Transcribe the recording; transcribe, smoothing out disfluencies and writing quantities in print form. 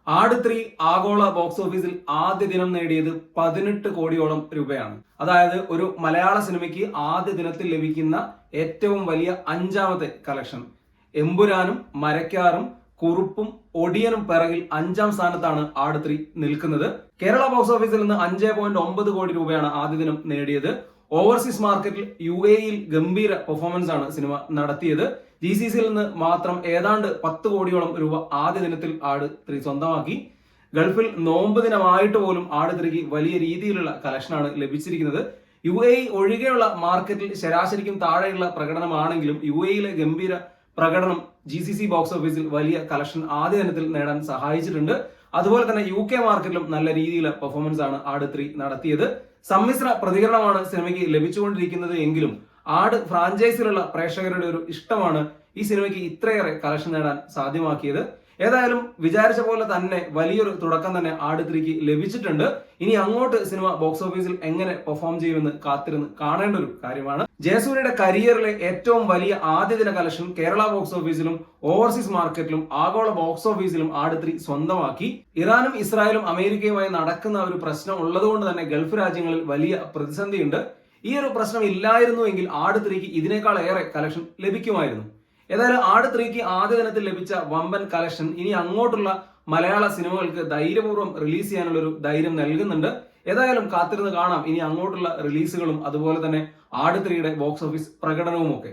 ആട് 3 ആഗോള ബോക്സ് ഓഫീസിൽ ആദ്യ ദിനം നേടിയത് 18 കോടിയോളം രൂപയാണ്. അതായത് ഒരു മലയാള സിനിമയ്ക്ക് ആദ്യ ദിനത്തിൽ ലഭിക്കുന്ന ഏറ്റവും വലിയ അഞ്ചാമത്തെ കളക്ഷൻ. എമ്പുരാനും മരക്കാറും കുറുപ്പും ഒടിയനും പിറകിൽ അഞ്ചാം സ്ഥാനത്താണ് ആട് 3 നിൽക്കുന്നത്. കേരള ബോക്സ് ഓഫീസിൽ നിന്ന് 5.9 കോടി രൂപയാണ് ആദ്യ ദിനം നേടിയത്. ഓവർസീസ് മാർക്കറ്റിൽ UAE-യിൽ ഗംഭീര പെർഫോമൻസ് ആണ് സിനിമ നടത്തിയത്. GCCയിൽ നിന്ന് മാത്രം ഏതാണ്ട് 10 കോടിയോളം രൂപ ആദ്യ ദിനത്തിൽ ആട് 3 സ്വന്തമാക്കി. ഗൾഫിൽ നോമ്പ് ദിനമായിട്ട് പോലും ആട് 3ക്ക് വലിയ രീതിയിലുള്ള കളക്ഷനാണ് ലഭിച്ചിരിക്കുന്നത്. UAE ഒഴികെയുള്ള മാർക്കറ്റിൽ ശരാശരിക്കും താഴെയുള്ള പ്രകടനമാണെങ്കിലും UAE-യിലെ ഗംഭീര പ്രകടനം GCC ബോക്സ് ഓഫീസിൽ വലിയ കളക്ഷൻ ആദ്യ ദിനത്തിൽ നേടാൻ സഹായിച്ചിട്ടുണ്ട്. അതുപോലെ തന്നെ UK മാർക്കറ്റിലും നല്ല രീതിയിലുള്ള പെർഫോമൻസ് ആണ് ആട് 3 നടത്തിയത്. സമ്മിശ്ര പ്രതികരണമാണ് സിനിമയ്ക്ക് ലഭിച്ചുകൊണ്ടിരിക്കുന്നത് എങ്കിലും ആട് ഫ്രാഞ്ചൈസിലുള്ള പ്രേക്ഷകരുടെ ഒരു ഇഷ്ടമാണ് ഈ സിനിമയ്ക്ക് ഇത്രയേറെ കളക്ഷൻ നേടാൻ സാധ്യമാക്കിയത്. ഏതായാലും വിചാരിച്ച പോലെ തന്നെ വലിയൊരു തുടക്കം തന്നെ ആട് 3ക്ക് ലഭിച്ചിട്ടുണ്ട്. ഇനി അങ്ങോട്ട് സിനിമ ബോക്സ് ഓഫീസിൽ എങ്ങനെ പെർഫോം ചെയ്യുമെന്ന് കാത്തിരുന്ന് കാണേണ്ട ഒരു കാര്യമാണ്. ജയസൂര്യയുടെ കരിയറിലെ ഏറ്റവും വലിയ ആദ്യ ദിന കളക്ഷൻ കേരള ബോക്സ് ഓഫീസിലും ഓവർസീസ് മാർക്കറ്റിലും ആഗോള ബോക്സ് ഓഫീസിലും ആട് 3 സ്വന്തമാക്കി. ഇറാനും ഇസ്രായേലും അമേരിക്കയുമായി നടക്കുന്ന ഒരു പ്രശ്നം ഉള്ളതുകൊണ്ട് തന്നെ ഗൾഫ് രാജ്യങ്ങളിൽ വലിയ പ്രതിസന്ധിയുണ്ട്. ഈ ഒരു പ്രശ്നം ഇല്ലായിരുന്നുവെങ്കിൽ ആട് 3ക്ക് ഇതിനേക്കാൾ ഏറെ കളക്ഷൻ ലഭിക്കുമായിരുന്നു. ഏതായാലും ആട് 3ക്ക് ആദ്യ ദിനത്തിൽ ലഭിച്ച വമ്പൻ കളക്ഷൻ ഇനി അങ്ങോട്ടുള്ള മലയാള സിനിമകൾക്ക് ധൈര്യപൂർവ്വം റിലീസ് ചെയ്യാനുള്ള ഒരു ധൈര്യം നൽകുന്നുണ്ട്. ഏതായാലും കാത്തിരുന്ന് കാണാം ഇനി അങ്ങോട്ടുള്ള റിലീസുകളും അതുപോലെ തന്നെ ആട് 3യുടെ ബോക്സ് ഓഫീസ് പ്രകടനവും ഒക്കെ.